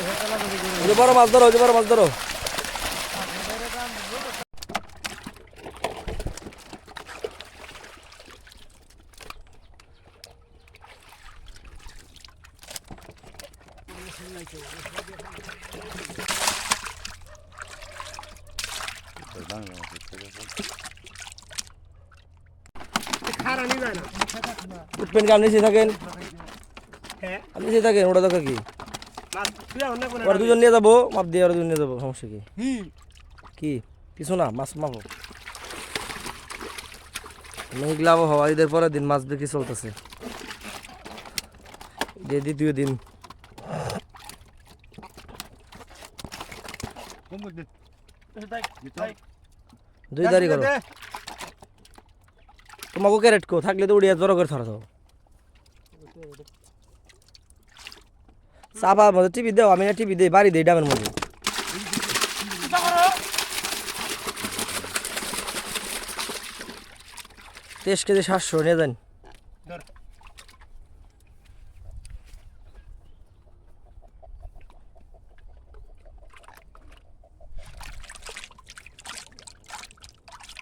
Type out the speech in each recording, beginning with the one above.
ওই যে বড় মাছ ধরো, ওই যে বড় মাছ ধরো। উঠবেন কি? আপনি নিচে থাকেন, আপনি নিচে থাকেন, ওটা দেখা কি? ওরা দুজন নিয়ে যাবো, মাপ দিয়ে ওরা দুজন নিয়ে যাবো, সমস্যা কি? কি কিছু না, মাছ মাপো। মেঘলা আবহাওয়া, ঈদের পরের দিন মাছ বিক্রি চলতেছে, দ্বিতীয় দিন। দুই তারিখ করো তোমাকে ক্যারেট কো থাকলে তো উড়িয়া জড়ো করে ধরা যাও। চাপার মধ্যে টিভি দেও, আমি না টিভি দিই, বাড়ি দিই ডামের মধ্যে। তেইশ কেজি 700 নিয়ে যান।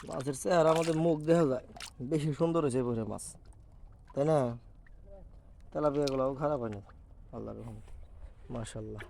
মাছের চেহারা আমাদের মুখ দেখা যায়, বেশি সুন্দর হয়েছে বসে মাছ, তাই না? তেলাপিয়া গুলাও খারাপ হয়নি, আল্লাহর রহমতে, মাশাআল্লাহ।